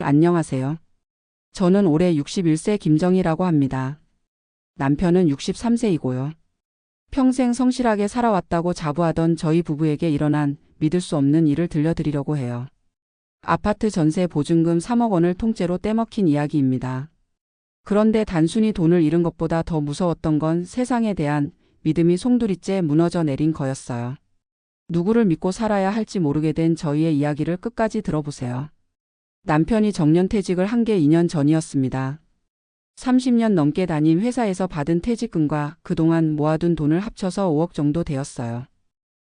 안녕하세요. 저는 올해 61세 김정희라고 합니다. 남편은 63세이고요. 평생 성실하게 살아왔다고 자부하던 저희 부부에게 일어난 믿을 수 없는 일을 들려드리려고 해요. 아파트 전세 보증금 3억 원을 통째로 떼먹힌 이야기입니다. 그런데 단순히 돈을 잃은 것보다 더 무서웠던 건 세상에 대한 믿음이 송두리째 무너져 내린 거였어요. 누구를 믿고 살아야 할지 모르게 된 저희의 이야기를 끝까지 들어보세요. 남편이 정년퇴직을 한 게 2년 전이었습니다. 30년 넘게 다닌 회사에서 받은 퇴직금과 그동안 모아둔 돈을 합쳐서 5억 정도 되었어요.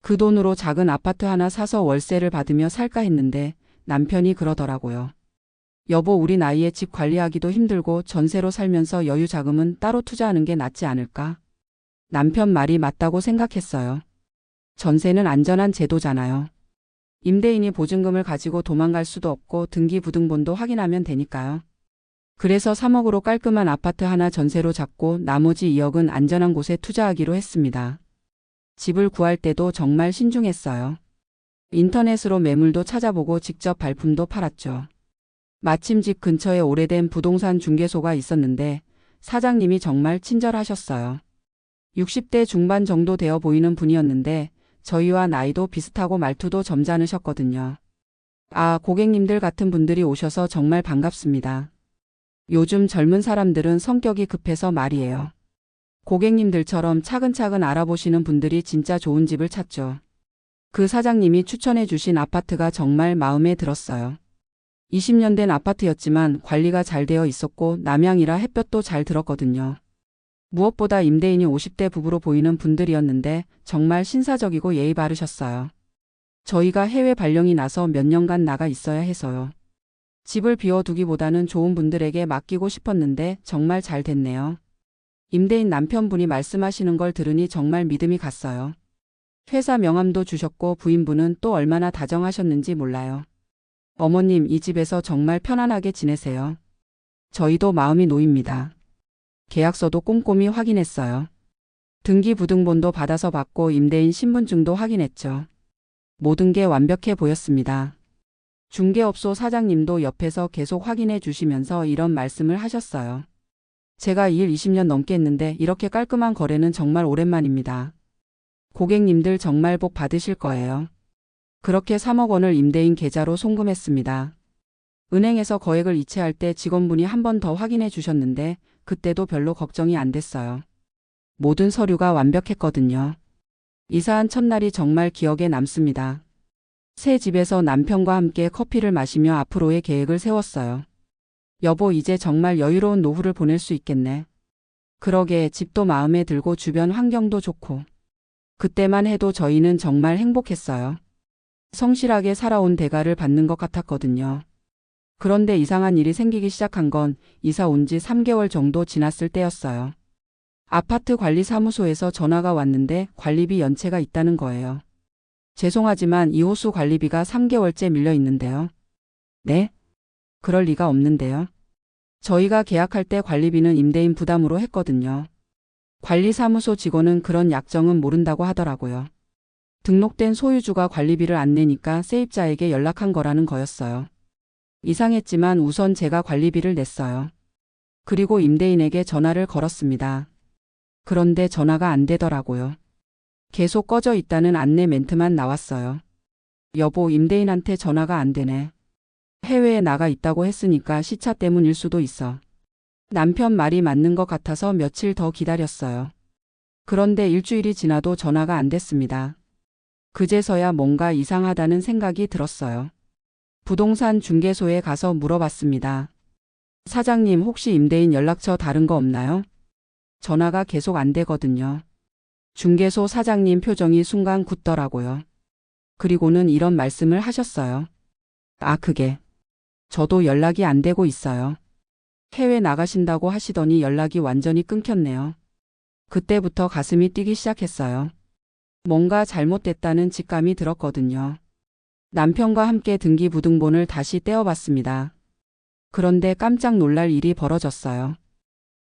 그 돈으로 작은 아파트 하나 사서 월세를 받으며 살까 했는데 남편이 그러더라고요. 여보, 우리 나이에 집 관리하기도 힘들고 전세로 살면서 여유 자금은 따로 투자하는 게 낫지 않을까? 남편 말이 맞다고 생각했어요. 전세는 안전한 제도잖아요. 임대인이 보증금을 가지고 도망갈 수도 없고 등기부등본도 확인하면 되니까요. 그래서 3억으로 깔끔한 아파트 하나 전세로 잡고 나머지 2억은 안전한 곳에 투자하기로 했습니다. 집을 구할 때도 정말 신중했어요. 인터넷으로 매물도 찾아보고 직접 발품도 팔았죠. 마침 집 근처에 오래된 부동산 중개소가 있었는데 사장님이 정말 친절하셨어요. 60대 중반 정도 되어 보이는 분이었는데 저희와 나이도 비슷하고 말투도 점잖으셨거든요. 아, 고객님들 같은 분들이 오셔서 정말 반갑습니다. 요즘 젊은 사람들은 성격이 급해서 말이에요. 고객님들처럼 차근차근 알아보시는 분들이 진짜 좋은 집을 찾죠. 그 사장님이 추천해 주신 아파트가 정말 마음에 들었어요. 20년 된 아파트였지만 관리가 잘 되어 있었고 남향이라 햇볕도 잘 들었거든요. 무엇보다 임대인이 50대 부부로 보이는 분들이었는데 정말 신사적이고 예의 바르셨어요. 저희가 해외 발령이 나서 몇 년간 나가 있어야 해서요. 집을 비워두기보다는 좋은 분들에게 맡기고 싶었는데 정말 잘 됐네요. 임대인 남편분이 말씀하시는 걸 들으니 정말 믿음이 갔어요. 회사 명함도 주셨고 부인분은 또 얼마나 다정하셨는지 몰라요. 어머님, 이 집에서 정말 편안하게 지내세요. 저희도 마음이 놓입니다. 계약서도 꼼꼼히 확인했어요. 등기부등본도 받아서 받고 임대인 신분증도 확인했죠. 모든 게 완벽해 보였습니다. 중개업소 사장님도 옆에서 계속 확인해 주시면서 이런 말씀을 하셨어요. 제가 일 20년 넘게 했는데 이렇게 깔끔한 거래는 정말 오랜만입니다. 고객님들 정말 복 받으실 거예요. 그렇게 3억 원을 임대인 계좌로 송금했습니다. 은행에서 거액을 이체할 때 직원분이 한 번 더 확인해 주셨는데 그때도 별로 걱정이 안 됐어요. 모든 서류가 완벽했거든요. 이사한 첫날이 정말 기억에 남습니다. 새 집에서 남편과 함께 커피를 마시며 앞으로의 계획을 세웠어요. 여보, 이제 정말 여유로운 노후를 보낼 수 있겠네. 그러게, 집도 마음에 들고 주변 환경도 좋고. 그때만 해도 저희는 정말 행복했어요. 성실하게 살아온 대가를 받는 것 같았거든요. 그런데 이상한 일이 생기기 시작한 건 이사 온 지 3개월 정도 지났을 때였어요. 아파트 관리사무소에서 전화가 왔는데 관리비 연체가 있다는 거예요. 죄송하지만 이 호수 관리비가 3개월째 밀려 있는데요. 네? 그럴 리가 없는데요. 저희가 계약할 때 관리비는 임대인 부담으로 했거든요. 관리사무소 직원은 그런 약정은 모른다고 하더라고요. 등록된 소유주가 관리비를 안 내니까 세입자에게 연락한 거라는 거였어요. 이상했지만 우선 제가 관리비를 냈어요. 그리고 임대인에게 전화를 걸었습니다. 그런데 전화가 안 되더라고요. 계속 꺼져 있다는 안내 멘트만 나왔어요. 여보, 임대인한테 전화가 안 되네. 해외에 나가 있다고 했으니까 시차 때문일 수도 있어. 남편 말이 맞는 것 같아서 며칠 더 기다렸어요. 그런데 일주일이 지나도 전화가 안 됐습니다. 그제서야 뭔가 이상하다는 생각이 들었어요. 부동산 중개소에 가서 물어봤습니다. 사장님, 혹시 임대인 연락처 다른 거 없나요? 전화가 계속 안 되거든요. 중개소 사장님 표정이 순간 굳더라고요. 그리고는 이런 말씀을 하셨어요. 아, 그게. 저도 연락이 안 되고 있어요. 해외 나가신다고 하시더니 연락이 완전히 끊겼네요. 그때부터 가슴이 뛰기 시작했어요. 뭔가 잘못됐다는 직감이 들었거든요. 남편과 함께 등기부등본을 다시 떼어봤습니다. 그런데 깜짝 놀랄 일이 벌어졌어요.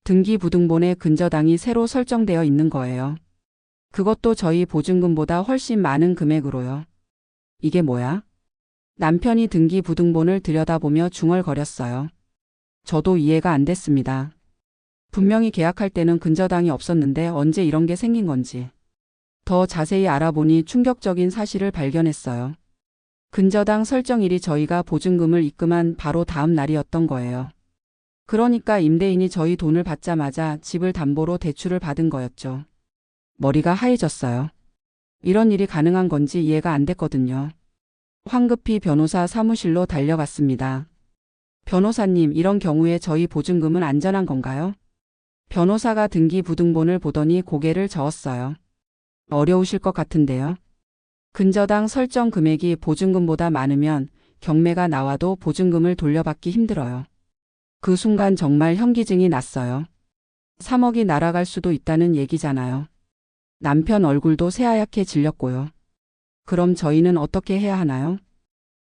등기부등본에 근저당이 새로 설정되어 있는 거예요. 그것도 저희 보증금보다 훨씬 많은 금액으로요. 이게 뭐야? 남편이 등기부등본을 들여다보며 중얼거렸어요. 저도 이해가 안 됐습니다. 분명히 계약할 때는 근저당이 없었는데 언제 이런 게 생긴 건지. 더 자세히 알아보니 충격적인 사실을 발견했어요. 근저당 설정일이 저희가 보증금을 입금한 바로 다음 날이었던 거예요. 그러니까 임대인이 저희 돈을 받자마자 집을 담보로 대출을 받은 거였죠. 머리가 하얘졌어요. 이런 일이 가능한 건지 이해가 안 됐거든요. 황급히 변호사 사무실로 달려갔습니다. 변호사님, 이런 경우에 저희 보증금은 안전한 건가요? 변호사가 등기부등본을 보더니 고개를 저었어요. 어려우실 것 같은데요. 근저당 설정 금액이 보증금보다 많으면 경매가 나와도 보증금을 돌려받기 힘들어요. 그 순간 정말 현기증이 났어요. 3억이 날아갈 수도 있다는 얘기잖아요. 남편 얼굴도 새하얗게 질렸고요. 그럼 저희는 어떻게 해야 하나요?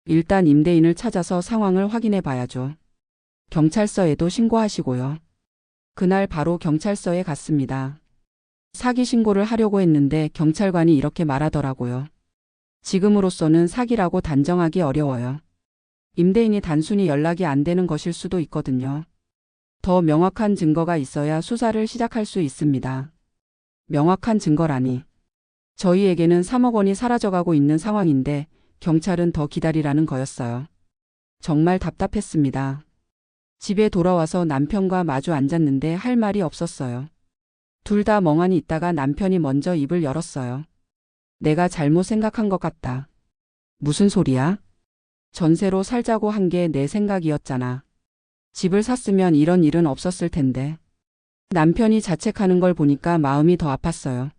일단 임대인을 찾아서 상황을 확인해 봐야죠. 경찰서에도 신고하시고요. 그날 바로 경찰서에 갔습니다. 사기 신고를 하려고 했는데 경찰관이 이렇게 말하더라고요. 지금으로서는 사기라고 단정하기 어려워요. 임대인이 단순히 연락이 안 되는 것일 수도 있거든요. 더 명확한 증거가 있어야 수사를 시작할 수 있습니다. 명확한 증거라니. 저희에게는 3억 원이 사라져가고 있는 상황인데 경찰은 더 기다리라는 거였어요. 정말 답답했습니다. 집에 돌아와서 남편과 마주 앉았는데 할 말이 없었어요. 둘 다 멍하니 있다가 남편이 먼저 입을 열었어요. 내가 잘못 생각한 것 같다. 무슨 소리야? 전세로 살자고 한 게 내 생각이었잖아. 집을 샀으면 이런 일은 없었을 텐데. 남편이 자책하는 걸 보니까 마음이 더 아팠어요.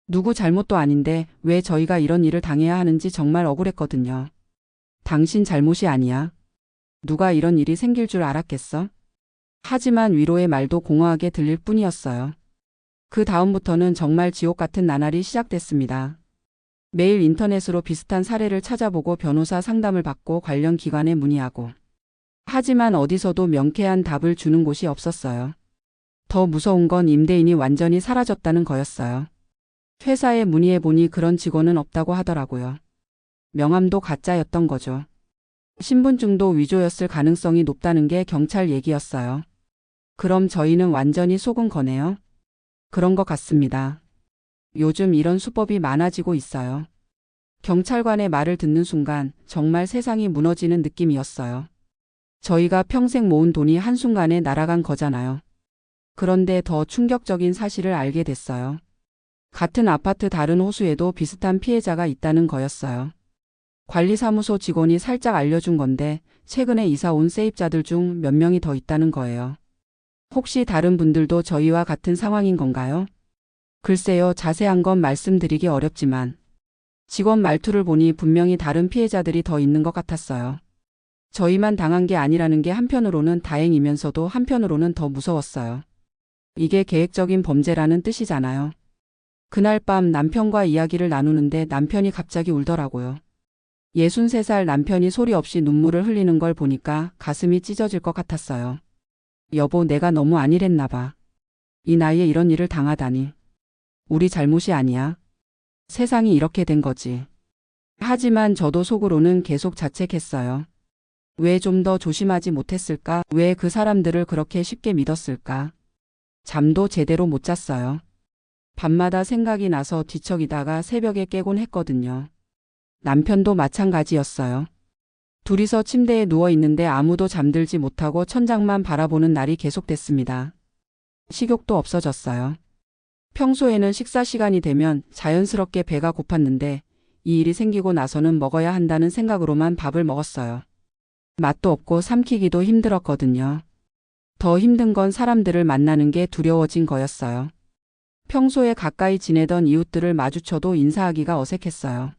누구 잘못도 아닌데 왜 저희가 이런 일을 당해야 하는지 정말 억울했거든요. 당신 잘못이 아니야. 누가 이런 일이 생길 줄 알았겠어? 하지만 위로의 말도 공허하게 들릴 뿐이었어요. 그 다음부터는 정말 지옥 같은 나날이 시작됐습니다. 매일 인터넷으로 비슷한 사례를 찾아보고 변호사 상담을 받고 관련 기관에 문의하고. 하지만 어디서도 명쾌한 답을 주는 곳이 없었어요. 더 무서운 건 임대인이 완전히 사라졌다는 거였어요. 회사에 문의해보니 그런 직원은 없다고 하더라고요. 명함도 가짜였던 거죠. 신분증도 위조였을 가능성이 높다는 게 경찰 얘기였어요. 그럼 저희는 완전히 속은 거네요. 그런 것 같습니다. 요즘 이런 수법이 많아지고 있어요. 경찰관의 말을 듣는 순간 정말 세상이 무너지는 느낌이었어요. 저희가 평생 모은 돈이 한순간에 날아간 거잖아요. 그런데 더 충격적인 사실을 알게 됐어요. 같은 아파트 다른 호수에도 비슷한 피해자가 있다는 거였어요. 관리사무소 직원이 살짝 알려준 건데 최근에 이사 온 세입자들 중 몇 명이 더 있다는 거예요. 혹시 다른 분들도 저희와 같은 상황인 건가요? 글쎄요, 자세한 건 말씀드리기 어렵지만 직원 말투를 보니 분명히 다른 피해자들이 더 있는 것 같았어요. 저희만 당한 게 아니라는 게 한편으로는 다행이면서도 한편으로는 더 무서웠어요. 이게 계획적인 범죄라는 뜻이잖아요. 그날 밤 남편과 이야기를 나누는데 남편이 갑자기 울더라고요. 63살 남편이 소리 없이 눈물을 흘리는 걸 보니까 가슴이 찢어질 것 같았어요. 여보, 내가 너무 안일했나 봐. 이 나이에 이런 일을 당하다니. 우리 잘못이 아니야. 세상이 이렇게 된 거지. 하지만 저도 속으로는 계속 자책했어요. 왜 좀 더 조심하지 못했을까? 왜 그 사람들을 그렇게 쉽게 믿었을까? 잠도 제대로 못 잤어요. 밤마다 생각이 나서 뒤척이다가 새벽에 깨곤 했거든요. 남편도 마찬가지였어요. 둘이서 침대에 누워 있는데 아무도 잠들지 못하고 천장만 바라보는 날이 계속됐습니다. 식욕도 없어졌어요. 평소에는 식사 시간이 되면 자연스럽게 배가 고팠는데 이 일이 생기고 나서는 먹어야 한다는 생각으로만 밥을 먹었어요. 맛도 없고 삼키기도 힘들었거든요. 더 힘든 건 사람들을 만나는 게 두려워진 거였어요. 평소에 가까이 지내던 이웃들을 마주쳐도 인사하기가 어색했어요.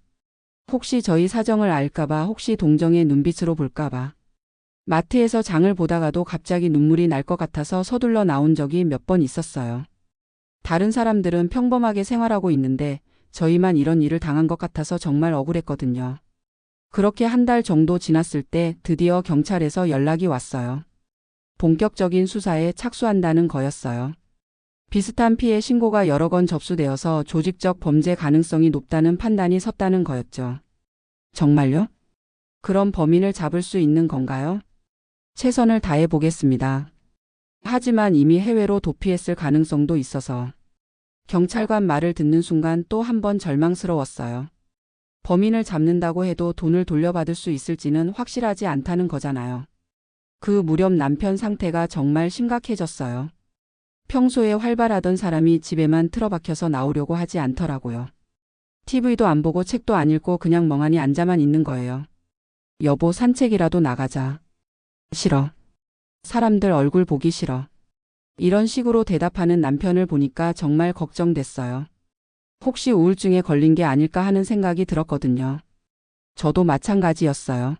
혹시 저희 사정을 알까봐, 혹시 동정의 눈빛으로 볼까봐. 마트에서 장을 보다가도 갑자기 눈물이 날 것 같아서 서둘러 나온 적이 몇 번 있었어요. 다른 사람들은 평범하게 생활하고 있는데 저희만 이런 일을 당한 것 같아서 정말 억울했거든요. 그렇게 한 달 정도 지났을 때 드디어 경찰에서 연락이 왔어요. 본격적인 수사에 착수한다는 거였어요. 비슷한 피해 신고가 여러 건 접수되어서 조직적 범죄 가능성이 높다는 판단이 섰다는 거였죠. 정말요? 그럼 범인을 잡을 수 있는 건가요? 최선을 다해 보겠습니다. 하지만 이미 해외로 도피했을 가능성도 있어서 경찰관 말을 듣는 순간 또 한 번 절망스러웠어요. 범인을 잡는다고 해도 돈을 돌려받을 수 있을지는 확실하지 않다는 거잖아요. 그 무렵 남편 상태가 정말 심각해졌어요. 평소에 활발하던 사람이 집에만 틀어박혀서 나오려고 하지 않더라고요. TV도 안 보고 책도 안 읽고 그냥 멍하니 앉아만 있는 거예요. 여보, 산책이라도 나가자. 싫어. 사람들 얼굴 보기 싫어. 이런 식으로 대답하는 남편을 보니까 정말 걱정됐어요. 혹시 우울증에 걸린 게 아닐까 하는 생각이 들었거든요. 저도 마찬가지였어요.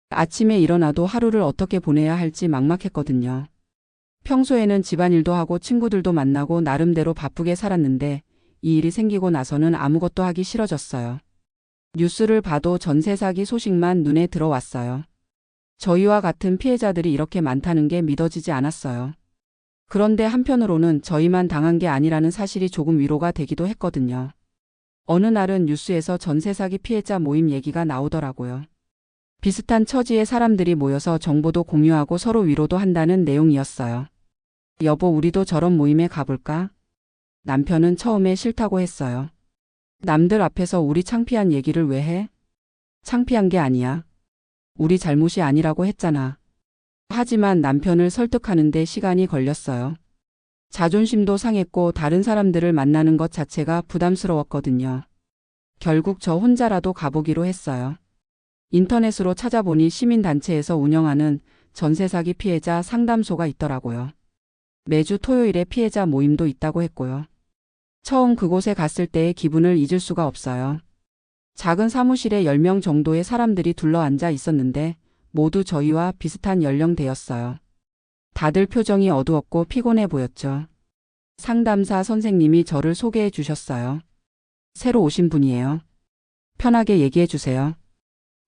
아침에 일어나도 하루를 어떻게 보내야 할지 막막했거든요. 평소에는 집안일도 하고 친구들도 만나고 나름대로 바쁘게 살았는데 이 일이 생기고 나서는 아무것도 하기 싫어졌어요. 뉴스를 봐도 전세 사기 소식만 눈에 들어왔어요. 저희와 같은 피해자들이 이렇게 많다는 게 믿어지지 않았어요. 그런데 한편으로는 저희만 당한 게 아니라는 사실이 조금 위로가 되기도 했거든요. 어느 날은 뉴스에서 전세 사기 피해자 모임 얘기가 나오더라고요. 비슷한 처지의 사람들이 모여서 정보도 공유하고 서로 위로도 한다는 내용이었어요. 여보, 우리도 저런 모임에 가볼까? 남편은 처음에 싫다고 했어요. 남들 앞에서 우리 창피한 얘기를 왜 해? 창피한 게 아니야. 우리 잘못이 아니라고 했잖아. 하지만 남편을 설득하는데 시간이 걸렸어요. 자존심도 상했고 다른 사람들을 만나는 것 자체가 부담스러웠거든요. 결국 저 혼자라도 가보기로 했어요. 인터넷으로 찾아보니 시민단체에서 운영하는 전세 사기 피해자 상담소가 있더라고요. 매주 토요일에 피해자 모임도 있다고 했고요. 처음 그곳에 갔을 때의 기분을 잊을 수가 없어요. 작은 사무실에 10명 정도의 사람들이 둘러앉아 있었는데 모두 저희와 비슷한 연령대였어요. 다들 표정이 어두웠고 피곤해 보였죠. 상담사 선생님이 저를 소개해 주셨어요. 새로 오신 분이에요. 편하게 얘기해 주세요.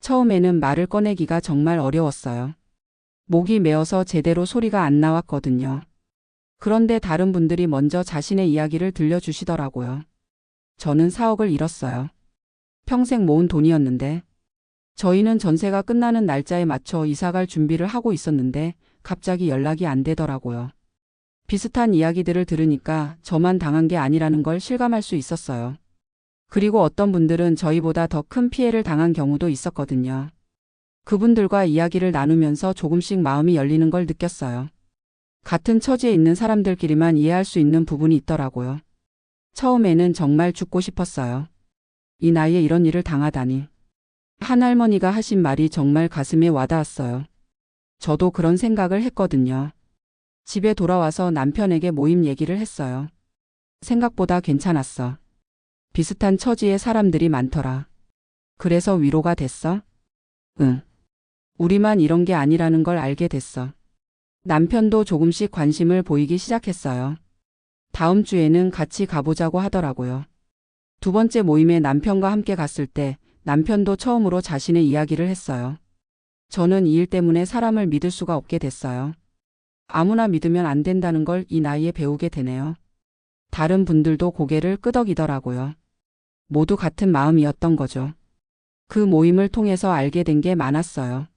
처음에는 말을 꺼내기가 정말 어려웠어요. 목이 메어서 제대로 소리가 안 나왔거든요. 그런데 다른 분들이 먼저 자신의 이야기를 들려주시더라고요. 저는 4억을 잃었어요. 평생 모은 돈이었는데 저희는 전세가 끝나는 날짜에 맞춰 이사갈 준비를 하고 있었는데 갑자기 연락이 안 되더라고요. 비슷한 이야기들을 들으니까 저만 당한 게 아니라는 걸 실감할 수 있었어요. 그리고 어떤 분들은 저희보다 더 큰 피해를 당한 경우도 있었거든요. 그분들과 이야기를 나누면서 조금씩 마음이 열리는 걸 느꼈어요. 같은 처지에 있는 사람들끼리만 이해할 수 있는 부분이 있더라고요. 처음에는 정말 죽고 싶었어요. 이 나이에 이런 일을 당하다니. 한 할머니가 하신 말이 정말 가슴에 와닿았어요. 저도 그런 생각을 했거든요. 집에 돌아와서 남편에게 모임 얘기를 했어요. 생각보다 괜찮았어. 비슷한 처지의 사람들이 많더라. 그래서 위로가 됐어? 응. 우리만 이런 게 아니라는 걸 알게 됐어. 남편도 조금씩 관심을 보이기 시작했어요. 다음 주에는 같이 가보자고 하더라고요. 두 번째 모임에 남편과 함께 갔을 때 남편도 처음으로 자신의 이야기를 했어요. 저는 이 일 때문에 사람을 믿을 수가 없게 됐어요. 아무나 믿으면 안 된다는 걸 이 나이에 배우게 되네요. 다른 분들도 고개를 끄덕이더라고요. 모두 같은 마음이었던 거죠. 그 모임을 통해서 알게 된 게 많았어요.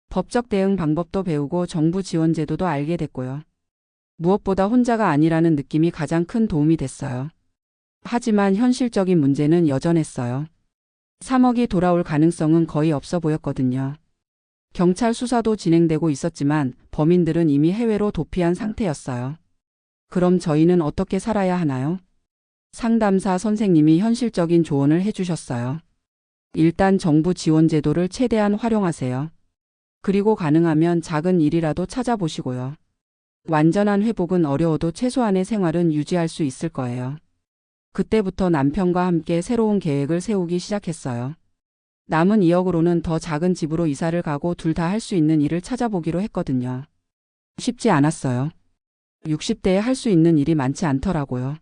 법적 대응 방법도 배우고 정부 지원 제도도 알게 됐고요. 무엇보다 혼자가 아니라는 느낌이 가장 큰 도움이 됐어요. 하지만 현실적인 문제는 여전했어요. 3억이 돌아올 가능성은 거의 없어 보였거든요. 경찰 수사도 진행되고 있었지만 범인들은 이미 해외로 도피한 상태였어요. 그럼 저희는 어떻게 살아야 하나요? 상담사 선생님이 현실적인 조언을 해주셨어요. 일단 정부 지원 제도를 최대한 활용하세요. 그리고 가능하면 작은 일이라도 찾아보시고요. 완전한 회복은 어려워도 최소한의 생활은 유지할 수 있을 거예요. 그때부터 남편과 함께 새로운 계획을 세우기 시작했어요. 남은 2억으로는 더 작은 집으로 이사를 가고 둘 다 할 수 있는 일을 찾아보기로 했거든요. 쉽지 않았어요. 60대에 할 수 있는 일이 많지 않더라고요.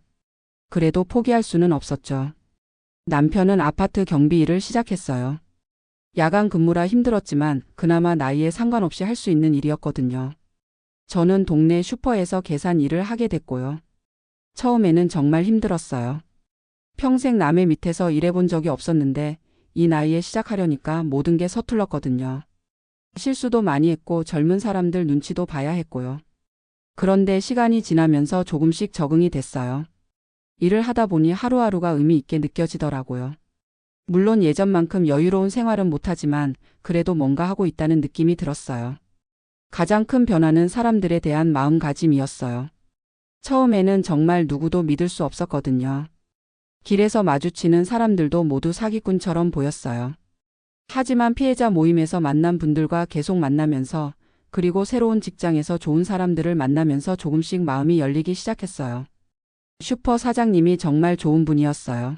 그래도 포기할 수는 없었죠. 남편은 아파트 경비 일을 시작했어요. 야간 근무라 힘들었지만 그나마 나이에 상관없이 할 수 있는 일이었거든요. 저는 동네 슈퍼에서 계산 일을 하게 됐고요. 처음에는 정말 힘들었어요. 평생 남의 밑에서 일해본 적이 없었는데 이 나이에 시작하려니까 모든 게 서툴렀거든요. 실수도 많이 했고 젊은 사람들 눈치도 봐야 했고요. 그런데 시간이 지나면서 조금씩 적응이 됐어요. 일을 하다 보니 하루하루가 의미 있게 느껴지더라고요. 물론 예전만큼 여유로운 생활은 못하지만 그래도 뭔가 하고 있다는 느낌이 들었어요. 가장 큰 변화는 사람들에 대한 마음가짐이었어요. 처음에는 정말 누구도 믿을 수 없었거든요. 길에서 마주치는 사람들도 모두 사기꾼처럼 보였어요. 하지만 피해자 모임에서 만난 분들과 계속 만나면서 그리고 새로운 직장에서 좋은 사람들을 만나면서 조금씩 마음이 열리기 시작했어요. 슈퍼 사장님이 정말 좋은 분이었어요.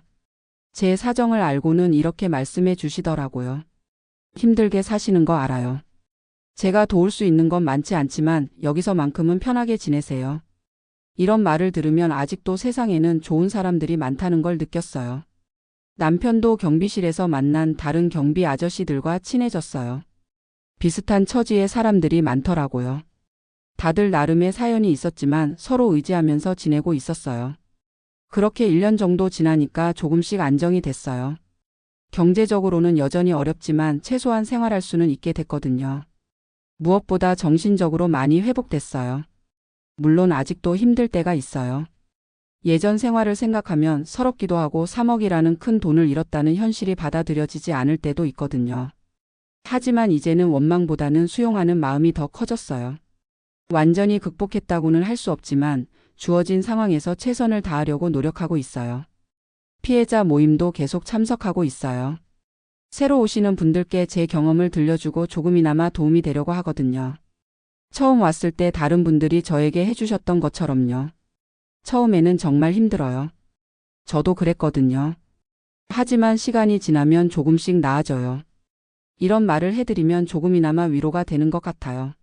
제 사정을 알고는 이렇게 말씀해 주시더라고요. 힘들게 사시는 거 알아요. 제가 도울 수 있는 건 많지 않지만 여기서만큼은 편하게 지내세요. 이런 말을 들으면 아직도 세상에는 좋은 사람들이 많다는 걸 느꼈어요. 남편도 경비실에서 만난 다른 경비 아저씨들과 친해졌어요. 비슷한 처지의 사람들이 많더라고요. 다들 나름의 사연이 있었지만 서로 의지하면서 지내고 있었어요. 그렇게 1년 정도 지나니까 조금씩 안정이 됐어요. 경제적으로는 여전히 어렵지만 최소한 생활할 수는 있게 됐거든요. 무엇보다 정신적으로 많이 회복됐어요. 물론 아직도 힘들 때가 있어요. 예전 생활을 생각하면 서럽기도 하고 3억이라는 큰 돈을 잃었다는 현실이 받아들여지지 않을 때도 있거든요. 하지만 이제는 원망보다는 수용하는 마음이 더 커졌어요. 완전히 극복했다고는 할 수 없지만 주어진 상황에서 최선을 다하려고 노력하고 있어요. 피해자 모임도 계속 참석하고 있어요. 새로 오시는 분들께 제 경험을 들려주고 조금이나마 도움이 되려고 하거든요. 처음 왔을 때 다른 분들이 저에게 해주셨던 것처럼요. 처음에는 정말 힘들어요. 저도 그랬거든요. 하지만 시간이 지나면 조금씩 나아져요. 이런 말을 해드리면 조금이나마 위로가 되는 것 같아요.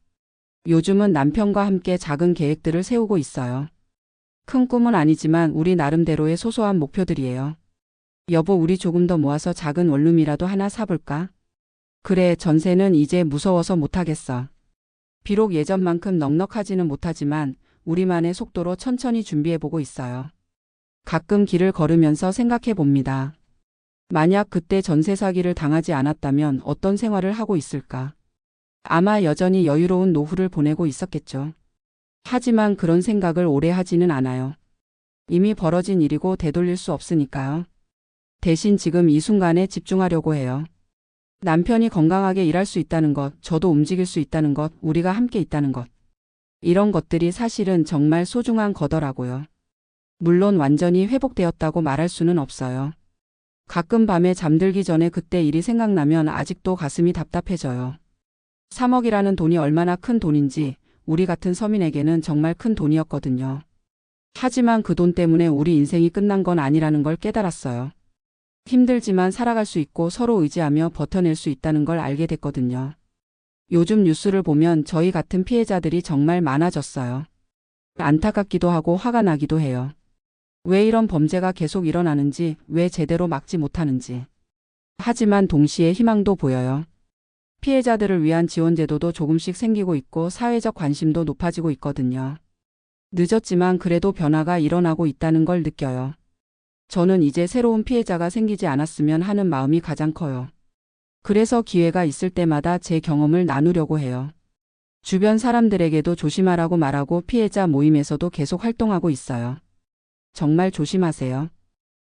요즘은 남편과 함께 작은 계획들을 세우고 있어요. 큰 꿈은 아니지만 우리 나름대로의 소소한 목표들이에요. 여보, 우리 조금 더 모아서 작은 원룸이라도 하나 사볼까? 그래, 전세는 이제 무서워서 못하겠어. 비록 예전만큼 넉넉하지는 못하지만 우리만의 속도로 천천히 준비해보고 있어요. 가끔 길을 걸으면서 생각해 봅니다. 만약 그때 전세 사기를 당하지 않았다면 어떤 생활을 하고 있을까? 아마 여전히 여유로운 노후를 보내고 있었겠죠. 하지만 그런 생각을 오래 하지는 않아요. 이미 벌어진 일이고 되돌릴 수 없으니까요. 대신 지금 이 순간에 집중하려고 해요. 남편이 건강하게 일할 수 있다는 것, 저도 움직일 수 있다는 것, 우리가 함께 있다는 것. 이런 것들이 사실은 정말 소중한 거더라고요. 물론 완전히 회복되었다고 말할 수는 없어요. 가끔 밤에 잠들기 전에 그때 일이 생각나면 아직도 가슴이 답답해져요. 3억이라는 돈이 얼마나 큰 돈인지 우리 같은 서민에게는 정말 큰 돈이었거든요. 하지만 그 돈 때문에 우리 인생이 끝난 건 아니라는 걸 깨달았어요. 힘들지만 살아갈 수 있고 서로 의지하며 버텨낼 수 있다는 걸 알게 됐거든요. 요즘 뉴스를 보면 저희 같은 피해자들이 정말 많아졌어요. 안타깝기도 하고 화가 나기도 해요. 왜 이런 범죄가 계속 일어나는지, 왜 제대로 막지 못하는지. 하지만 동시에 희망도 보여요. 피해자들을 위한 지원제도도 조금씩 생기고 있고 사회적 관심도 높아지고 있거든요. 늦었지만 그래도 변화가 일어나고 있다는 걸 느껴요. 저는 이제 새로운 피해자가 생기지 않았으면 하는 마음이 가장 커요. 그래서 기회가 있을 때마다 제 경험을 나누려고 해요. 주변 사람들에게도 조심하라고 말하고 피해자 모임에서도 계속 활동하고 있어요. 정말 조심하세요.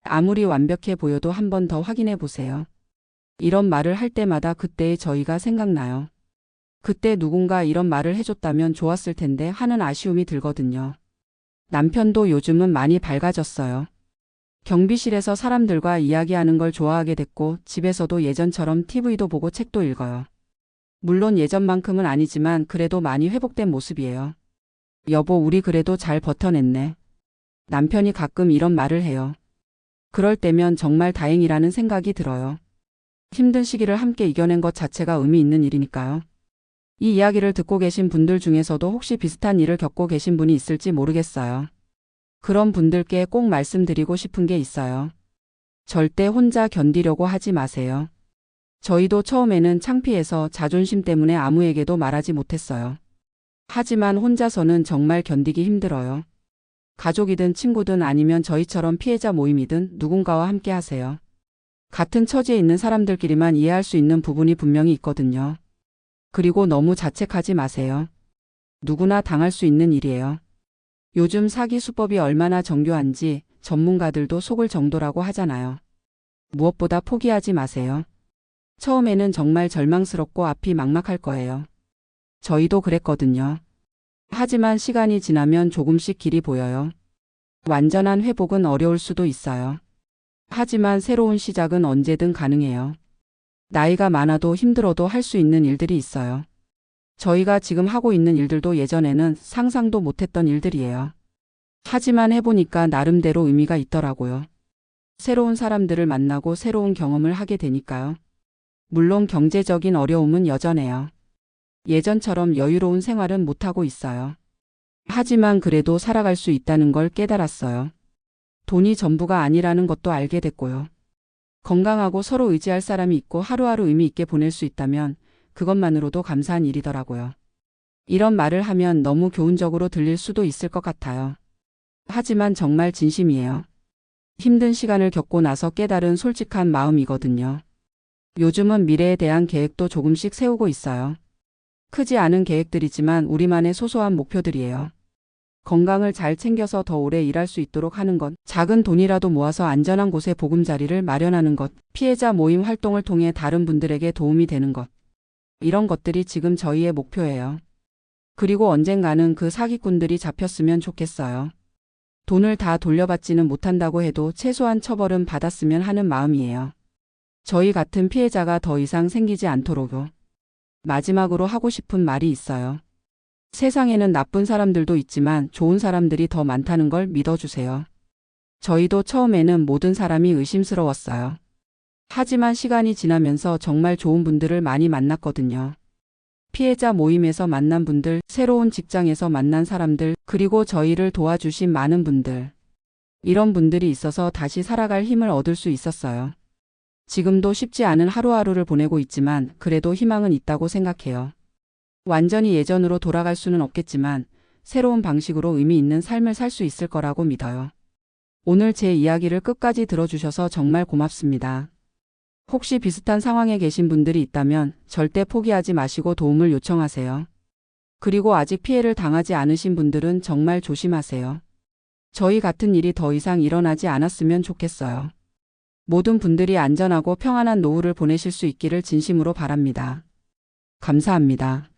아무리 완벽해 보여도 한 번 더 확인해 보세요. 이런 말을 할 때마다 그때의 저희가 생각나요. 그때 누군가 이런 말을 해줬다면 좋았을 텐데 하는 아쉬움이 들거든요. 남편도 요즘은 많이 밝아졌어요. 경비실에서 사람들과 이야기하는 걸 좋아하게 됐고 집에서도 예전처럼 TV도 보고 책도 읽어요. 물론 예전만큼은 아니지만 그래도 많이 회복된 모습이에요. 여보, 우리 그래도 잘 버텨냈네. 남편이 가끔 이런 말을 해요. 그럴 때면 정말 다행이라는 생각이 들어요. 힘든 시기를 함께 이겨낸 것 자체가 의미 있는 일이니까요. 이 이야기를 듣고 계신 분들 중에서도 혹시 비슷한 일을 겪고 계신 분이 있을지 모르겠어요. 그런 분들께 꼭 말씀드리고 싶은 게 있어요. 절대 혼자 견디려고 하지 마세요. 저희도 처음에는 창피해서 자존심 때문에 아무에게도 말하지 못했어요. 하지만 혼자서는 정말 견디기 힘들어요. 가족이든 친구든 아니면 저희처럼 피해자 모임이든 누군가와 함께 하세요. 같은 처지에 있는 사람들끼리만 이해할 수 있는 부분이 분명히 있거든요. 그리고 너무 자책하지 마세요. 누구나 당할 수 있는 일이에요. 요즘 사기 수법이 얼마나 정교한지 전문가들도 속을 정도라고 하잖아요. 무엇보다 포기하지 마세요. 처음에는 정말 절망스럽고 앞이 막막할 거예요. 저희도 그랬거든요. 하지만 시간이 지나면 조금씩 길이 보여요. 완전한 회복은 어려울 수도 있어요. 하지만 새로운 시작은 언제든 가능해요. 나이가 많아도 힘들어도 할 수 있는 일들이 있어요. 저희가 지금 하고 있는 일들도 예전에는 상상도 못했던 일들이에요. 하지만 해보니까 나름대로 의미가 있더라고요. 새로운 사람들을 만나고 새로운 경험을 하게 되니까요. 물론 경제적인 어려움은 여전해요. 예전처럼 여유로운 생활은 못하고 있어요. 하지만 그래도 살아갈 수 있다는 걸 깨달았어요. 돈이 전부가 아니라는 것도 알게 됐고요. 건강하고 서로 의지할 사람이 있고 하루하루 의미 있게 보낼 수 있다면 그것만으로도 감사한 일이더라고요. 이런 말을 하면 너무 교훈적으로 들릴 수도 있을 것 같아요. 하지만 정말 진심이에요. 힘든 시간을 겪고 나서 깨달은 솔직한 마음이거든요. 요즘은 미래에 대한 계획도 조금씩 세우고 있어요. 크지 않은 계획들이지만 우리만의 소소한 목표들이에요. 건강을 잘 챙겨서 더 오래 일할 수 있도록 하는 것, 작은 돈이라도 모아서 안전한 곳에 보금자리를 마련하는 것, 피해자 모임 활동을 통해 다른 분들에게 도움이 되는 것. 이런 것들이 지금 저희의 목표예요. 그리고 언젠가는 그 사기꾼들이 잡혔으면 좋겠어요. 돈을 다 돌려받지는 못한다고 해도 최소한 처벌은 받았으면 하는 마음이에요. 저희 같은 피해자가 더 이상 생기지 않도록요. 마지막으로 하고 싶은 말이 있어요. 세상에는 나쁜 사람들도 있지만 좋은 사람들이 더 많다는 걸 믿어주세요. 저희도 처음에는 모든 사람이 의심스러웠어요. 하지만 시간이 지나면서 정말 좋은 분들을 많이 만났거든요. 피해자 모임에서 만난 분들, 새로운 직장에서 만난 사람들, 그리고 저희를 도와주신 많은 분들. 이런 분들이 있어서 다시 살아갈 힘을 얻을 수 있었어요. 지금도 쉽지 않은 하루하루를 보내고 있지만 그래도 희망은 있다고 생각해요. 완전히 예전으로 돌아갈 수는 없겠지만 새로운 방식으로 의미 있는 삶을 살 수 있을 거라고 믿어요. 오늘 제 이야기를 끝까지 들어주셔서 정말 고맙습니다. 혹시 비슷한 상황에 계신 분들이 있다면 절대 포기하지 마시고 도움을 요청하세요. 그리고 아직 피해를 당하지 않으신 분들은 정말 조심하세요. 저희 같은 일이 더 이상 일어나지 않았으면 좋겠어요. 모든 분들이 안전하고 평안한 노후를 보내실 수 있기를 진심으로 바랍니다. 감사합니다.